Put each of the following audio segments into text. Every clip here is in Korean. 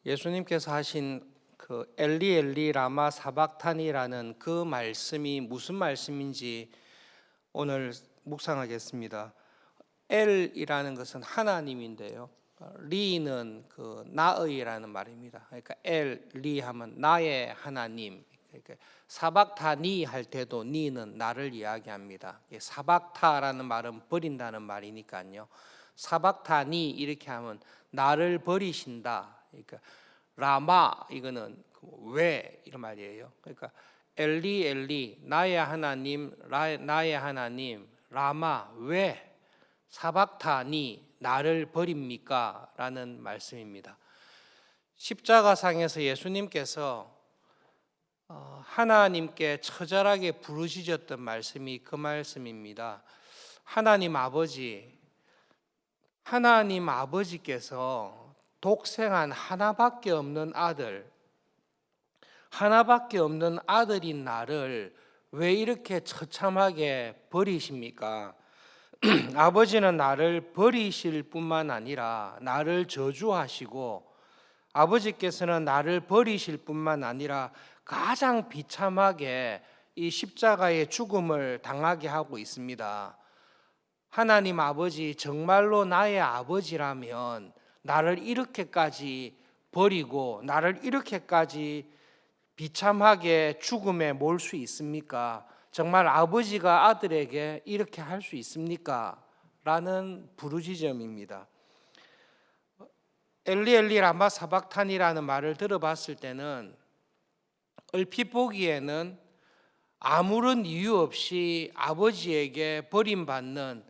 예수님께서 하신 그 엘리 엘리 라마 사박타니라는 그 말씀이 무슨 말씀인지 오늘 묵상하겠습니다. 엘이라는 것은 하나님인데요. 리는 그 나의라는 말입니다. 그러니까 리 하면 나의 하나님. 그러니까 사박타니 할 때도 니는 나를 이야기합니다. 사박타라는 말은 버린다는 말이니까요. 사박타니 이렇게 하면 나를 버리신다. 그러니까 라마 이거는 왜 이런 말이에요. 그러니까 엘리 엘리 나의 하나님 나의 하나님 라마 왜 사박타니 나를 버립니까? 라는 말씀입니다. 십자가상에서 예수님께서 하나님께 처절하게 부르짖었던 말씀이 그 말씀입니다. 하나님 아버지께서 독생한 하나밖에 없는 아들인 나를 왜 이렇게 처참하게 버리십니까? 아버지는 나를 버리실 뿐만 아니라 나를 저주하시고 아버지께서는 나를 버리실 뿐만 아니라 가장 비참하게 이 십자가의 죽음을 당하게 하고 있습니다. 하나님 아버지 정말로 나의 아버지라면 나를 이렇게까지 버리고 나를 이렇게까지 비참하게 죽음에 몰 수 있습니까? 정말 아버지가 아들에게 이렇게 할 수 있습니까? 라는 부르짖음입니다. 엘리 엘리 라마 사박탄이라는 말을 들어봤을 때는 얼핏 보기에는 아무런 이유 없이 아버지에게 버림받는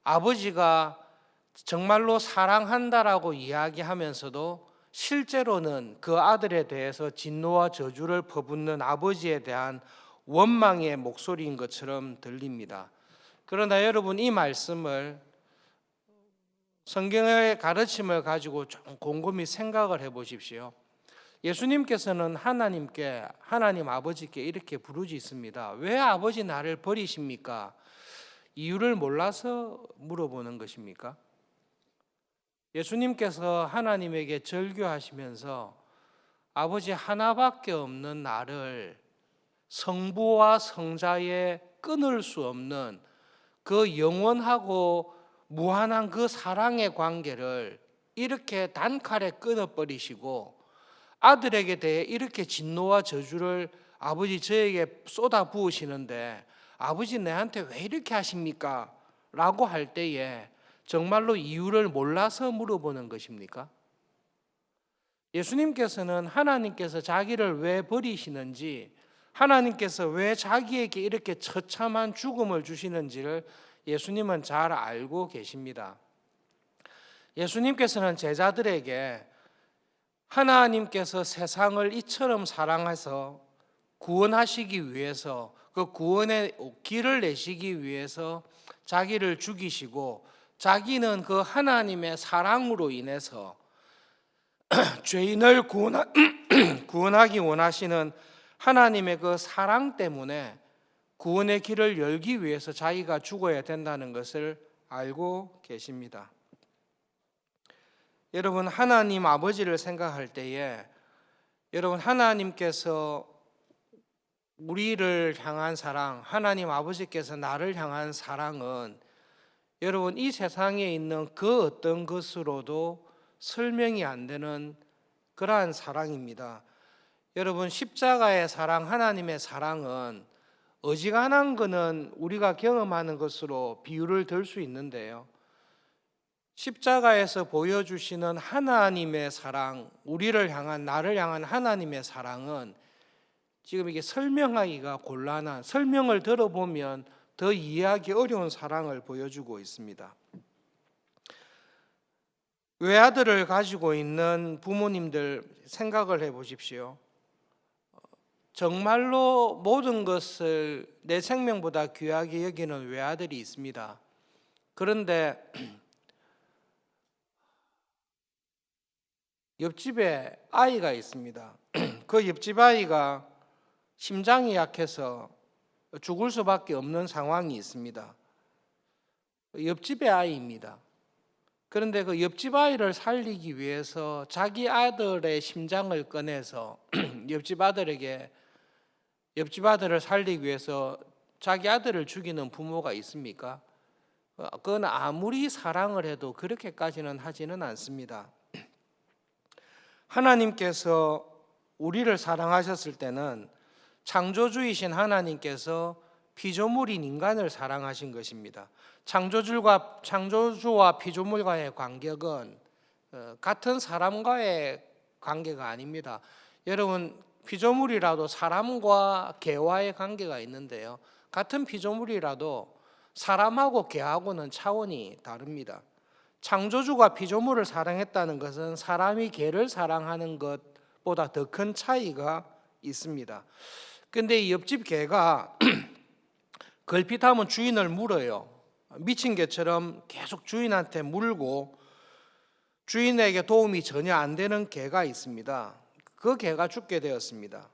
아버지가 정말로 사랑한다라고 이야기하면서도 실제로는 그 아들에 대해서 진노와 저주를 퍼붓는 아버지에 대한 원망의 목소리인 것처럼 들립니다. 그러나 여러분 이 말씀을 성경의 가르침을 가지고 좀 곰곰이 생각을 해보십시오. 예수님께서는 하나님 아버지께 이렇게 부르짖습니다. 왜 아버지 나를 버리십니까? 이유를 몰라서 물어보는 것입니까? 예수님께서 하나님에게 절규하시면서 아버지 하나밖에 없는 나를 성부와 성자의 끊을 수 없는 그 영원하고 무한한 그 사랑의 관계를 이렇게 단칼에 끊어버리시고 아들에게 대해 이렇게 진노와 저주를 아버지 저에게 쏟아 부으시는데 아버지 내한테 왜 이렇게 하십니까? 라고 할 때에 정말로 이유를 몰라서 물어보는 것입니까? 예수님께서는 하나님께서 자기를 왜 버리시는지, 하나님께서 왜 자기에게 이렇게 처참한 죽음을 주시는지를 예수님은 잘 알고 계십니다. 예수님께서는 제자들에게 하나님께서 세상을 이처럼 사랑해서 구원하시기 위해서 그 구원의 길을 내시기 위해서 자기를 죽이시고 자기는 그 하나님의 사랑으로 인해서 죄인을 구원하기 원하시는 하나님의 그 사랑 때문에 구원의 길을 열기 위해서 자기가 죽어야 된다는 것을 알고 계십니다. 여러분 하나님 아버지를 생각할 때에 여러분 하나님께서 우리를 향한 사랑, 하나님 아버지께서 나를 향한 사랑은 여러분 이 세상에 있는 그 어떤 것으로도 설명이 안 되는 그러한 사랑입니다. 여러분 십자가의 사랑, 하나님의 사랑은 어지간한 것은 우리가 경험하는 것으로 비유를 들 수 있는데요. 십자가에서 보여주시는 하나님의 사랑, 우리를 향한 나를 향한 하나님의 사랑은 지금 이게 설명하기가 곤란한, 설명을 들어보면 더 이해하기 어려운 사랑을 보여주고 있습니다. 외아들을 가지고 있는 부모님들 생각을 해보십시오. 정말로 모든 것을 내 생명보다 귀하게 여기는 외아들이 있습니다. 그런데 옆집에 아이가 있습니다. 그 옆집 아이가 심장이 약해서 죽을 수밖에 없는 상황이 있습니다. 옆집의 아이입니다. 그런데 그 옆집 아이를 살리기 위해서 자기 아들의 심장을 꺼내서 옆집 아들을 살리기 위해서 자기 아들을 죽이는 부모가 있습니까? 그건 아무리 사랑을 해도 그렇게까지는 하지는 않습니다. 하나님께서 우리를 사랑하셨을 때는 창조주이신 하나님께서 피조물인 인간을 사랑하신 것입니다. 창조주와 피조물과의 관계는 같은 사람과의 관계가 아닙니다. 여러분, 피조물이라도 사람과 개와의 관계가 있는데요, 같은 피조물이라도 사람하고 개하고는 차원이 다릅니다. 창조주가 피조물을 사랑했다는 것은 사람이 개를 사랑하는 것보다 더 큰 차이가 있습니다. 근데 이 옆집 개가 걸핏하면 주인을 물어요. 미친 개처럼 계속 주인한테 물고 주인에게 도움이 전혀 안 되는 개가 있습니다. 그 개가 죽게 되었습니다.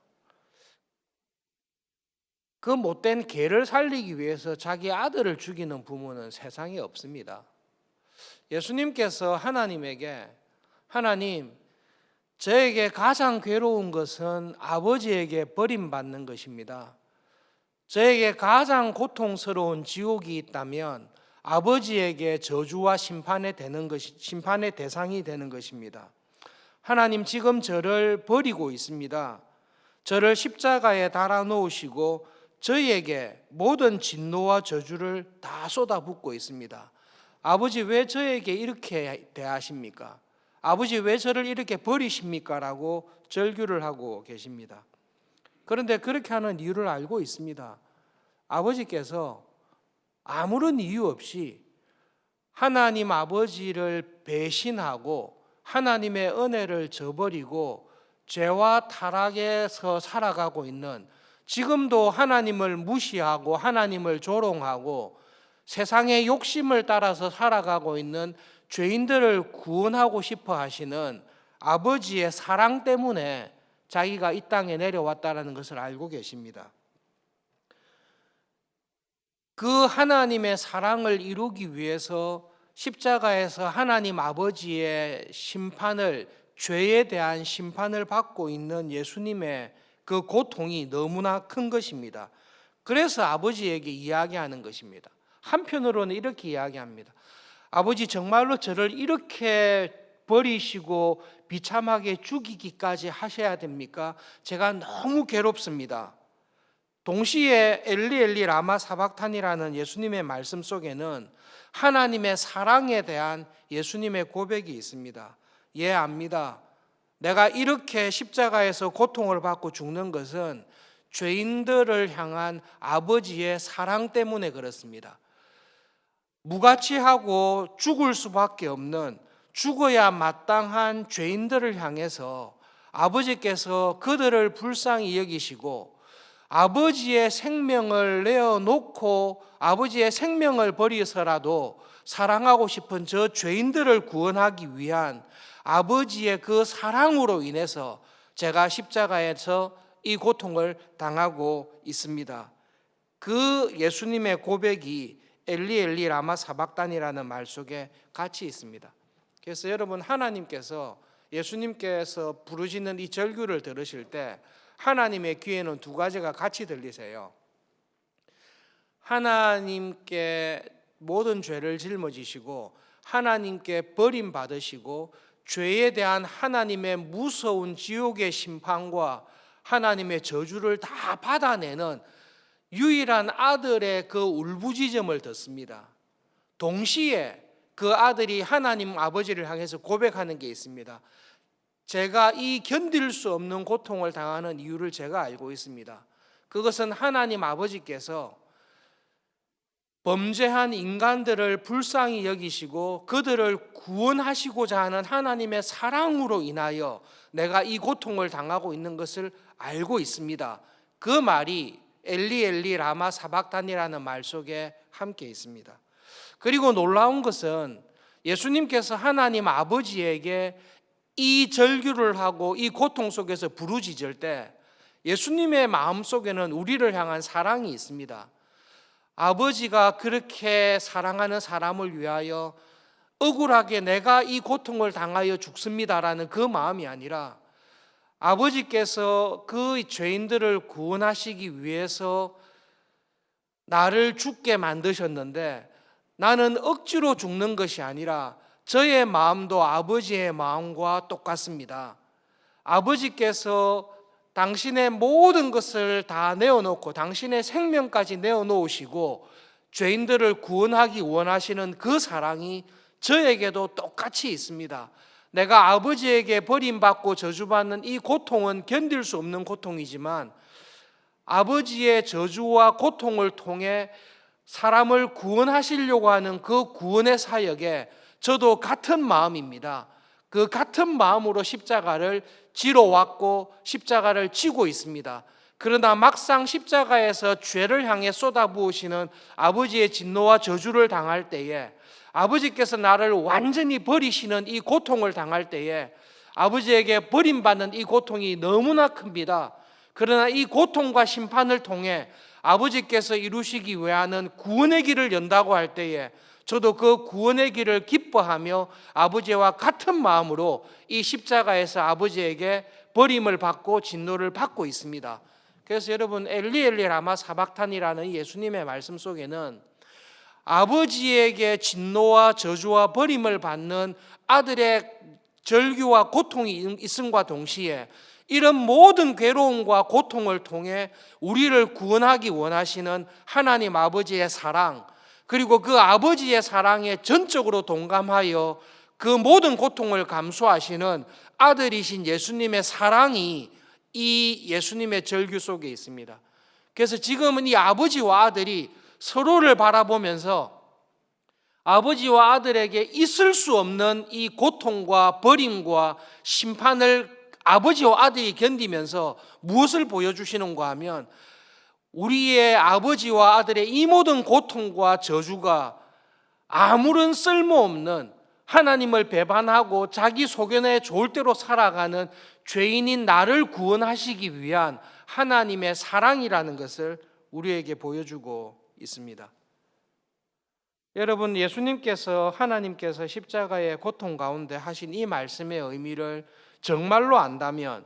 그 못된 개를 살리기 위해서 자기 아들을 죽이는 부모는 세상에 없습니다. 예수님께서 하나님에게, 하나님, 저에게 가장 괴로운 것은 아버지에게 버림받는 것입니다. 저에게 가장 고통스러운 지옥이 있다면 아버지에게 저주와 심판의 대상이 되는 것입니다. 하나님, 지금 저를 버리고 있습니다. 저를 십자가에 달아 놓으시고 저에게 모든 진노와 저주를 다 쏟아붓고 있습니다. 아버지, 왜 저에게 이렇게 대하십니까? 아버지, 왜 저를 이렇게 버리십니까? 라고 절규를 하고 계십니다. 그런데 그렇게 하는 이유를 알고 있습니다. 아버지께서 아무런 이유 없이 하나님 아버지를 배신하고 하나님의 은혜를 저버리고 죄와 타락에서 살아가고 있는, 지금도 하나님을 무시하고 하나님을 조롱하고 세상의 욕심을 따라서 살아가고 있는 죄인들을 구원하고 싶어 하시는 아버지의 사랑 때문에 자기가 이 땅에 내려왔다는 것을 알고 계십니다. 그 하나님의 사랑을 이루기 위해서 십자가에서 하나님 아버지의 심판을, 죄에 대한 심판을 받고 있는 예수님의 그 고통이 너무나 큰 것입니다. 그래서 아버지에게 이야기하는 것입니다. 한편으로는 이렇게 이야기합니다. 아버지, 정말로 저를 이렇게 버리시고 비참하게 죽이기까지 하셔야 됩니까? 제가 너무 괴롭습니다. 동시에 엘리 엘리 라마 사박탄이라는 예수님의 말씀 속에는 하나님의 사랑에 대한 예수님의 고백이 있습니다. 예, 압니다. 내가 이렇게 십자가에서 고통을 받고 죽는 것은 죄인들을 향한 아버지의 사랑 때문에 그렇습니다. 무가치하고 죽을 수밖에 없는, 죽어야 마땅한 죄인들을 향해서 아버지께서 그들을 불쌍히 여기시고 아버지의 생명을 내어놓고 아버지의 생명을 버리서라도 사랑하고 싶은 저 죄인들을 구원하기 위한 아버지의 그 사랑으로 인해서 제가 십자가에서 이 고통을 당하고 있습니다. 그 예수님의 고백이 엘리 엘리 라마 사박단이라는 말 속에 같이 있습니다. 그래서 여러분, 하나님께서, 예수님께서 부르시는 이 절규를 들으실 때 하나님의 귀에는 두 가지가 같이 들리세요. 하나님께 모든 죄를 짊어지시고 하나님께 버림받으시고 죄에 대한 하나님의 무서운 지옥의 심판과 하나님의 저주를 다 받아내는 유일한 아들의 그 울부짖음을 듣습니다. 동시에 그 아들이 하나님 아버지를 향해서 고백하는 게 있습니다. 제가 이 견딜 수 없는 고통을 당하는 이유를 제가 알고 있습니다. 그것은 하나님 아버지께서 범죄한 인간들을 불쌍히 여기시고 그들을 구원하시고자 하는 하나님의 사랑으로 인하여 내가 이 고통을 당하고 있는 것을 알고 있습니다. 그 말이 엘리 엘리 라마 사박단이라는 말 속에 함께 있습니다. 그리고 놀라운 것은 예수님께서 하나님 아버지에게 이 절규를 하고 이 고통 속에서 부르짖을 때 예수님의 마음속에는 우리를 향한 사랑이 있습니다. 아버지가 그렇게 사랑하는 사람을 위하여 억울하게 내가 이 고통을 당하여 죽습니다라는 그 마음이 아니라 아버지께서 그 죄인들을 구원하시기 위해서 나를 죽게 만드셨는데 나는 억지로 죽는 것이 아니라 저의 마음도 아버지의 마음과 똑같습니다. 아버지께서 당신의 모든 것을 다 내어놓고 당신의 생명까지 내어놓으시고 죄인들을 구원하기 원하시는 그 사랑이 저에게도 똑같이 있습니다. 내가 아버지에게 버림받고 저주받는 이 고통은 견딜 수 없는 고통이지만 아버지의 저주와 고통을 통해 사람을 구원하시려고 하는 그 구원의 사역에 저도 같은 마음입니다. 그 같은 마음으로 십자가를 지러 왔고 십자가를 지고 있습니다. 그러나 막상 십자가에서 죄를 향해 쏟아부으시는 아버지의 진노와 저주를 당할 때에 아버지께서 나를 완전히 버리시는 이 고통을 당할 때에 아버지에게 버림받는 이 고통이 너무나 큽니다. 그러나 이 고통과 심판을 통해 아버지께서 이루시기 위하는 구원의 길을 연다고 할 때에 저도 그 구원의 길을 기뻐하며 아버지와 같은 마음으로 이 십자가에서 아버지에게 버림을 받고 진노를 받고 있습니다. 그래서 여러분 엘리 엘리 라마 사박탄이라는 예수님의 말씀 속에는 아버지에게 진노와 저주와 버림을 받는 아들의 절규와 고통이 있음과 동시에 이런 모든 괴로움과 고통을 통해 우리를 구원하기 원하시는 하나님 아버지의 사랑, 그리고 그 아버지의 사랑에 전적으로 동감하여 그 모든 고통을 감수하시는 아들이신 예수님의 사랑이 이 예수님의 절규 속에 있습니다. 그래서 지금은 이 아버지와 아들이 서로를 바라보면서 아버지와 아들에게 있을 수 없는 이 고통과 버림과 심판을 아버지와 아들이 견디면서 무엇을 보여주시는가 하면 우리의 아버지와 아들의 이 모든 고통과 저주가 아무런 쓸모없는 하나님을 배반하고 자기 소견에 좋을 대로 살아가는 죄인인 나를 구원하시기 위한 하나님의 사랑이라는 것을 우리에게 보여주고 있습니다. 여러분, 예수님께서 하나님께서 십자가의 고통 가운데 하신 이 말씀의 의미를 정말로 안다면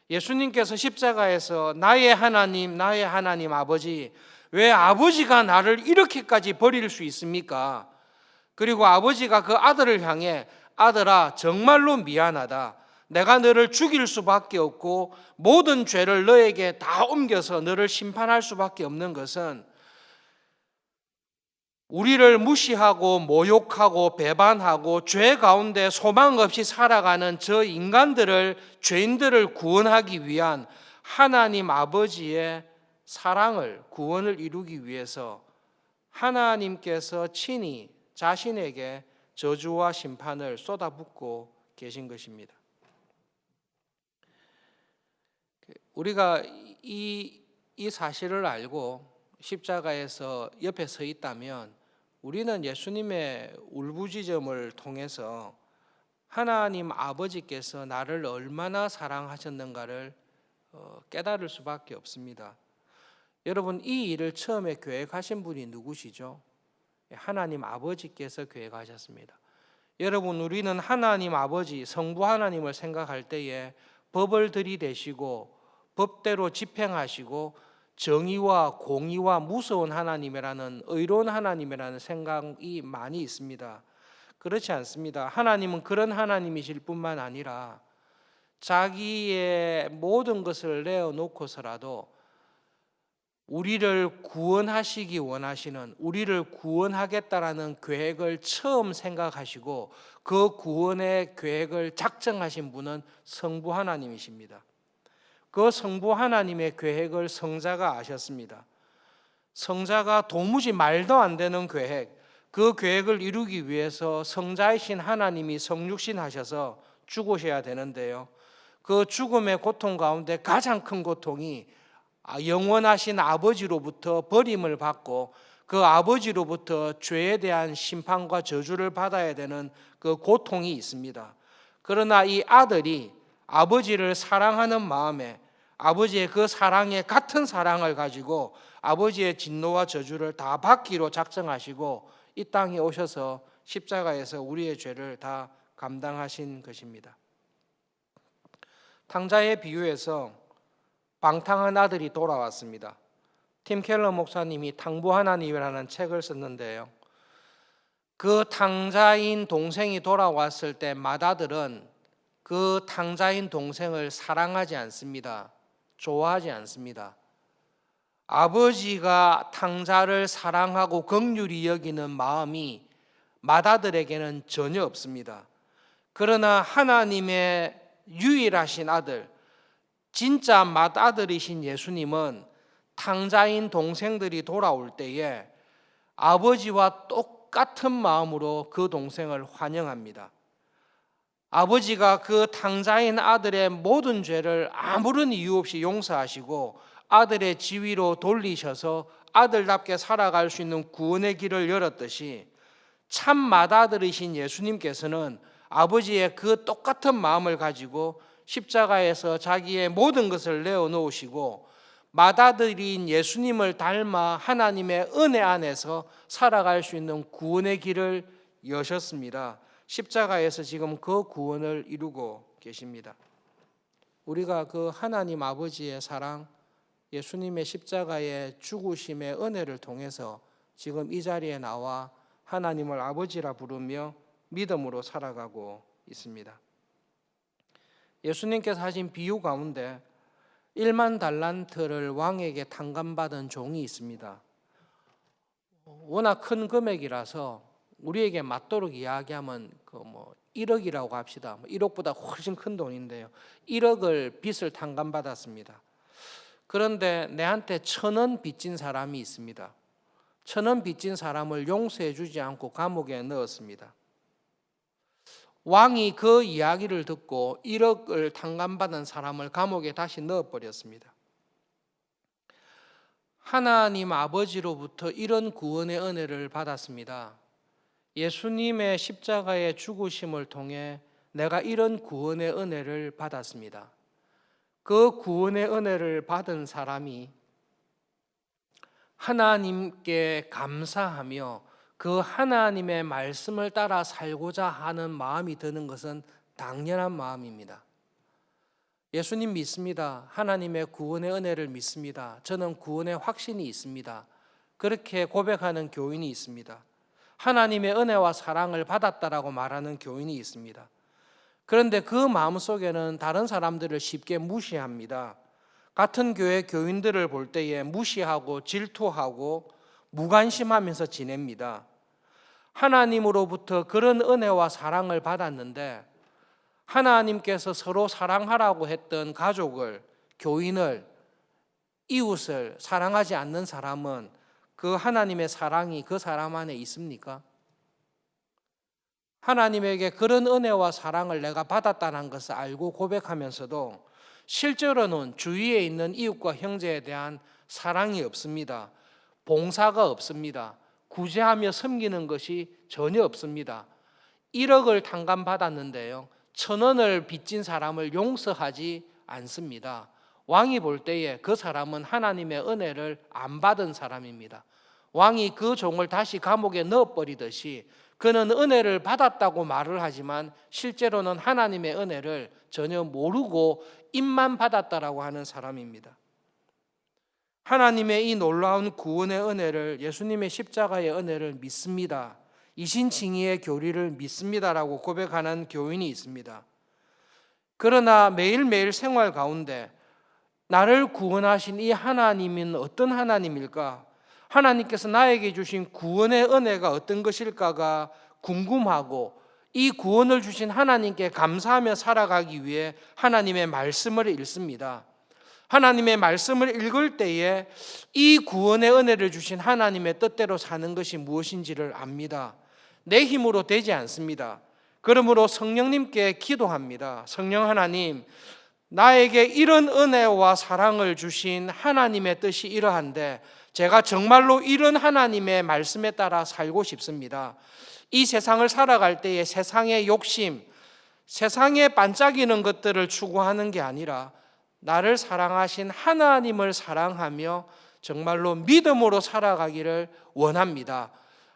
예수님께서 십자가에서 나의 하나님 아버지, 왜 아버지가 나를 이렇게까지 버릴 수 있습니까? 그리고 아버지가 그 아들을 향해 아들아 정말로 미안하다. 내가 너를 죽일 수밖에 없고 모든 죄를 너에게 다 옮겨서 너를 심판할 수밖에 없는 것은 우리를 무시하고 모욕하고 배반하고 죄 가운데 소망 없이 살아가는 저 인간들을, 죄인들을 구원하기 위한 하나님 아버지의 사랑을, 구원을 이루기 위해서 하나님께서 친히 자신에게 저주와 심판을 쏟아붓고 계신 것입니다. 우리가 이 사실을 알고 십자가에서 옆에 서 있다면 우리는 예수님의 울부짖음을 통해서 하나님 아버지께서 나를 얼마나 사랑하셨는가를 깨달을 수밖에 없습니다. 여러분, 이 일을 처음에 계획하신 분이 누구시죠? 하나님 아버지께서 계획하셨습니다. 여러분, 우리는 하나님 아버지, 성부 하나님을 생각할 때에 법을 들이대시고 법대로 집행하시고 정의와 공의와 무서운 하나님이라는, 의로운 하나님이라는 생각이 많이 있습니다. 그렇지 않습니다. 하나님은 그런 하나님이실 뿐만 아니라 자기의 모든 것을 내어놓고서라도 우리를 구원하시기 원하시는, 우리를 구원하겠다라는 계획을 처음 생각하시고 그 구원의 계획을 작정하신 분은 성부 하나님이십니다. 그 성부 하나님의 계획을 성자가 아셨습니다. 성자가 도무지 말도 안 되는 계획, 그 계획을 이루기 위해서 성자이신 하나님이 성육신 하셔서 죽으셔야 되는데요, 그 죽음의 고통 가운데 가장 큰 고통이 영원하신 아버지로부터 버림을 받고 그 아버지로부터 죄에 대한 심판과 저주를 받아야 되는 그 고통이 있습니다. 그러나 이 아들이 아버지를 사랑하는 마음에 아버지의 그 사랑에 같은 사랑을 가지고 아버지의 진노와 저주를 다 받기로 작정하시고 이 땅에 오셔서 십자가에서 우리의 죄를 다 감당하신 것입니다. 탕자의 비유에서 방탕한 아들이 돌아왔습니다. 팀 켈러 목사님이 탕부 하나님이라는 책을 썼는데요. 그 탕자인 동생이 돌아왔을 때 맏아들은 그 탕자인 동생을 사랑하지 않습니다. 좋아하지 않습니다. 아버지가 탕자를 사랑하고 긍휼히 여기는 마음이 맏아들에게는 전혀 없습니다. 그러나 하나님의 유일하신 아들, 진짜 맏아들이신 예수님은 탕자인 동생들이 돌아올 때에 아버지와 똑같은 마음으로 그 동생을 환영합니다. 아버지가 그 탕자인 아들의 모든 죄를 아무런 이유 없이 용서하시고 아들의 지위로 돌리셔서 아들답게 살아갈 수 있는 구원의 길을 열었듯이 참 맏아들이신 예수님께서는 아버지의 그 똑같은 마음을 가지고 십자가에서 자기의 모든 것을 내어놓으시고 맏아들인 예수님을 닮아 하나님의 은혜 안에서 살아갈 수 있는 구원의 길을 여셨습니다. 십자가에서 지금 그 구원을 이루고 계십니다. 우리가 그 하나님 아버지의 사랑, 예수님의 십자가의 죽으심의 은혜를 통해서 지금 이 자리에 나와 하나님을 아버지라 부르며 믿음으로 살아가고 있습니다. 예수님께서 하신 비유 가운데 1만 달란트를 왕에게 탕감받은 종이 있습니다. 워낙 큰 금액이라서 우리에게 맞도록 이야기하면 1억이라고 합시다. 1억보다 훨씬 큰 돈인데요. 1억을 빚을 탕감받았습니다. 그런데 내한테 1,000원 빚진 사람이 있습니다. 1,000원 빚진 사람을 용서해 주지 않고 감옥에 넣었습니다. 왕이 그 이야기를 듣고 1억을 탕감받은 사람을 감옥에 다시 넣어버렸습니다. 하나님 아버지로부터 이런 구원의 은혜를 받았습니다. 예수님의 십자가의 죽으심을 통해 내가 이런 구원의 은혜를 받았습니다. 그 구원의 은혜를 받은 사람이 하나님께 감사하며 그 하나님의 말씀을 따라 살고자 하는 마음이 드는 것은 당연한 마음입니다. 예수님 믿습니다. 하나님의 구원의 은혜를 믿습니다. 저는 구원의 확신이 있습니다. 그렇게 고백하는 교인이 있습니다. 하나님의 은혜와 사랑을 받았다라고 말하는 교인이 있습니다. 그런데 그 마음속에는 다른 사람들을 쉽게 무시합니다. 같은 교회 교인들을 볼 때에 무시하고 질투하고 무관심하면서 지냅니다. 하나님으로부터 그런 은혜와 사랑을 받았는데 하나님께서 서로 사랑하라고 했던 가족을, 교인을, 이웃을 사랑하지 않는 사람은 그 하나님의 사랑이 그 사람 안에 있습니까? 하나님에게 그런 은혜와 사랑을 내가 받았다는 것을 알고 고백하면서도 실제로는 주위에 있는 이웃과 형제에 대한 사랑이 없습니다. 봉사가 없습니다. 구제하며 섬기는 것이 전혀 없습니다. 1억을 탕감받았는데요, 1,000원을 빚진 사람을 용서하지 않습니다. 왕이 볼 때에 그 사람은 하나님의 은혜를 안 받은 사람입니다. 왕이 그 종을 다시 감옥에 넣어버리듯이 그는 은혜를 받았다고 말을 하지만 실제로는 하나님의 은혜를 전혀 모르고 입만 받았다라고 하는 사람입니다. 하나님의 이 놀라운 구원의 은혜를, 예수님의 십자가의 은혜를 믿습니다. 이신칭의의 교리를 믿습니다라고 고백하는 교인이 있습니다. 그러나 매일매일 생활 가운데 나를 구원하신 이 하나님은 어떤 하나님일까? 하나님께서 나에게 주신 구원의 은혜가 어떤 것일까가 궁금하고 이 구원을 주신 하나님께 감사하며 살아가기 위해 하나님의 말씀을 읽습니다. 하나님의 말씀을 읽을 때에 이 구원의 은혜를 주신 하나님의 뜻대로 사는 것이 무엇인지를 압니다. 내 힘으로 되지 않습니다. 그러므로 성령님께 기도합니다. 성령 하나님, 나에게 이런 은혜와 사랑을 주신 하나님의 뜻이 이러한데 제가 정말로 이런 하나님의 말씀에 따라 살고 싶습니다. 이 세상을 살아갈 때에 세상의 욕심, 세상에 반짝이는 것들을 추구하는 게 아니라 나를 사랑하신 하나님을 사랑하며 정말로 믿음으로 살아가기를 원합니다.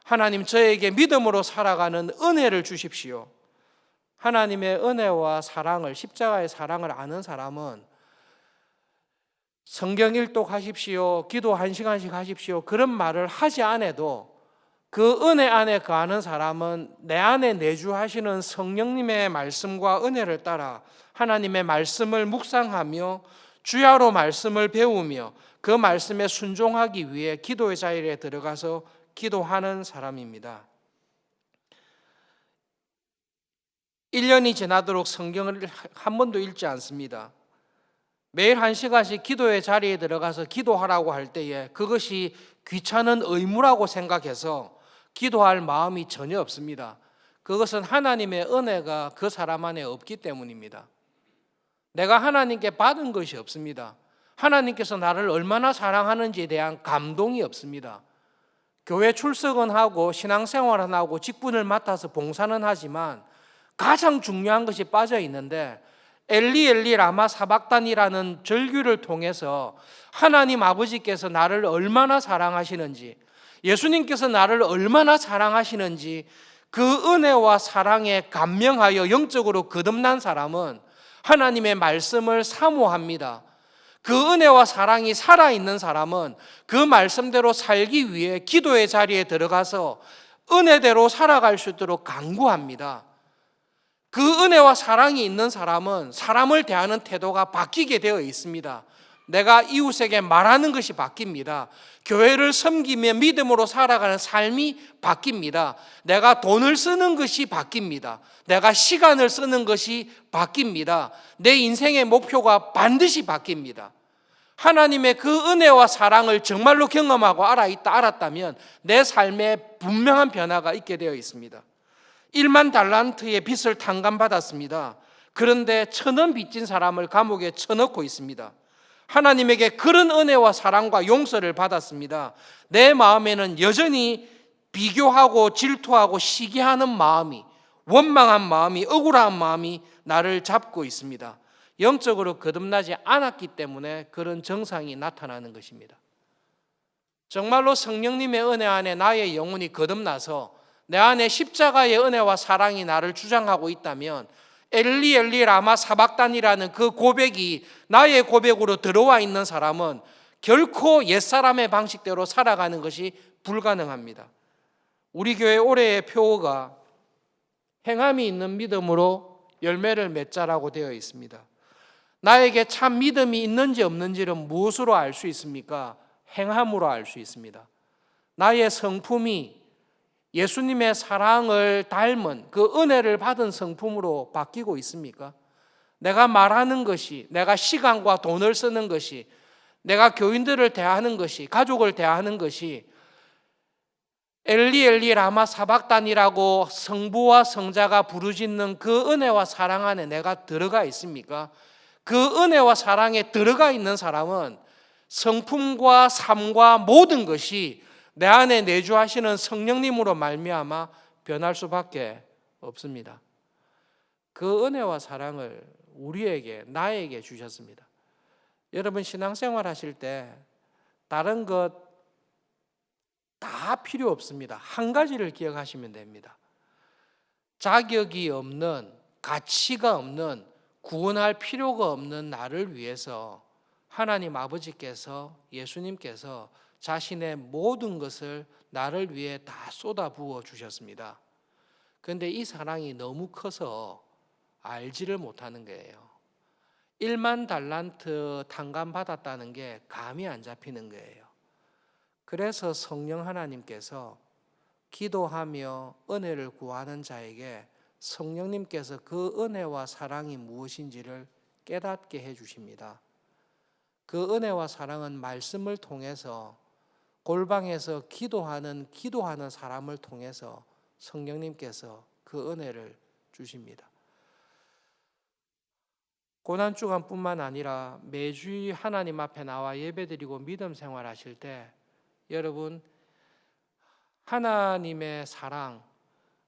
하나님 저에게 믿음으로 살아가는 은혜를 주십시오. 하나님의 은혜와 사랑을, 십자가의 사랑을 아는 사람은 성경 일독하십시오, 기도 1시간씩 하십시오, 그런 말을 하지 않아도 그 은혜 안에 거하는 사람은 내 안에 내주하시는 성령님의 말씀과 은혜를 따라 하나님의 말씀을 묵상하며 주야로 말씀을 배우며 그 말씀에 순종하기 위해 기도의 자리에 들어가서 기도하는 사람입니다. 1년이 지나도록 성경을 한 번도 읽지 않습니다. 매일 1시간씩 기도의 자리에 들어가서 기도하라고 할 때에 그것이 귀찮은 의무라고 생각해서 기도할 마음이 전혀 없습니다. 그것은 하나님의 은혜가 그 사람 안에 없기 때문입니다. 내가 하나님께 받은 것이 없습니다. 하나님께서 나를 얼마나 사랑하는지에 대한 감동이 없습니다. 교회 출석은 하고 신앙생활은 하고 직분을 맡아서 봉사는 하지만 가장 중요한 것이 빠져 있는데, 엘리 엘리 라마 사박단이라는 절규를 통해서 하나님 아버지께서 나를 얼마나 사랑하시는지, 예수님께서 나를 얼마나 사랑하시는지 그 은혜와 사랑에 감명하여 영적으로 거듭난 사람은 하나님의 말씀을 사모합니다. 그 은혜와 사랑이 살아있는 사람은 그 말씀대로 살기 위해 기도의 자리에 들어가서 은혜대로 살아갈 수 있도록 간구합니다. 그 은혜와 사랑이 있는 사람은 사람을 대하는 태도가 바뀌게 되어 있습니다. 내가 이웃에게 말하는 것이 바뀝니다. 교회를 섬기며 믿음으로 살아가는 삶이 바뀝니다. 내가 돈을 쓰는 것이 바뀝니다. 내가 시간을 쓰는 것이 바뀝니다. 내 인생의 목표가 반드시 바뀝니다. 하나님의 그 은혜와 사랑을 정말로 경험하고 알았다면 내 삶에 분명한 변화가 있게 되어 있습니다. 1만 달란트의 빚을 탕감받았습니다. 그런데 1,000원 빚진 사람을 감옥에 쳐넣고 있습니다. 하나님에게 그런 은혜와 사랑과 용서를 받았습니다. 내 마음에는 여전히 비교하고 질투하고 시기하는 마음이, 원망한 마음이, 억울한 마음이 나를 잡고 있습니다. 영적으로 거듭나지 않았기 때문에 그런 증상이 나타나는 것입니다. 정말로 성령님의 은혜 안에 나의 영혼이 거듭나서 내 안에 십자가의 은혜와 사랑이 나를 주장하고 있다면, 엘리 엘리 라마 사박단이라는 그 고백이 나의 고백으로 들어와 있는 사람은 결코 옛사람의 방식대로 살아가는 것이 불가능합니다. 우리 교회 올해의 표어가 행함이 있는 믿음으로 열매를 맺자라고 되어 있습니다. 나에게 참 믿음이 있는지 없는지를 무엇으로 알 수 있습니까? 행함으로 알 수 있습니다. 나의 성품이 예수님의 사랑을 닮은 그 은혜를 받은 성품으로 바뀌고 있습니까? 내가 말하는 것이, 내가 시간과 돈을 쓰는 것이, 내가 교인들을 대하는 것이, 가족을 대하는 것이 엘리 엘리 라마 사박단이라고 성부와 성자가 부르짖는 그 은혜와 사랑 안에 내가 들어가 있습니까? 그 은혜와 사랑에 들어가 있는 사람은 성품과 삶과 모든 것이 내 안에 내주하시는 성령님으로 말미암아 변할 수밖에 없습니다. 그 은혜와 사랑을 우리에게, 나에게 주셨습니다. 여러분 신앙생활 하실 때 다른 것 다 필요 없습니다. 한 가지를 기억하시면 됩니다. 자격이 없는, 가치가 없는, 구원할 필요가 없는 나를 위해서 하나님 아버지께서, 예수님께서 자신의 모든 것을 나를 위해 다 쏟아부어 주셨습니다. 그런데 이 사랑이 너무 커서 알지를 못하는 거예요. 1만 달란트 탕감받았다는 게 감이 안 잡히는 거예요. 그래서 성령 하나님께서 기도하며 은혜를 구하는 자에게 성령님께서 그 은혜와 사랑이 무엇인지를 깨닫게 해주십니다. 그 은혜와 사랑은 말씀을 통해서, 골방에서 기도하는 사람을 통해서 성령님께서 그 은혜를 주십니다. 고난주간뿐만 아니라 매주 하나님 앞에 나와 예배드리고 믿음 생활하실 때 여러분 하나님의 사랑,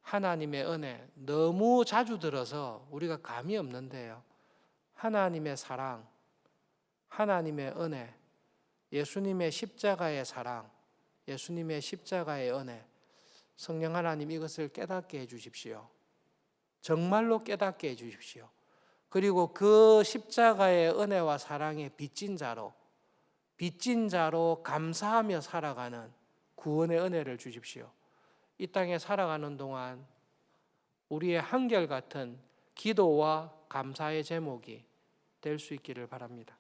하나님의 은혜 너무 자주 들어서 우리가 감이 없는데요. 하나님의 사랑, 하나님의 은혜, 예수님의 십자가의 사랑, 예수님의 십자가의 은혜, 성령 하나님 이것을 깨닫게 해주십시오. 정말로 깨닫게 해주십시오. 그리고 그 십자가의 은혜와 사랑의 빚진 자로 감사하며 살아가는 구원의 은혜를 주십시오. 이 땅에 살아가는 동안 우리의 한결같은 기도와 감사의 제목이 될 수 있기를 바랍니다.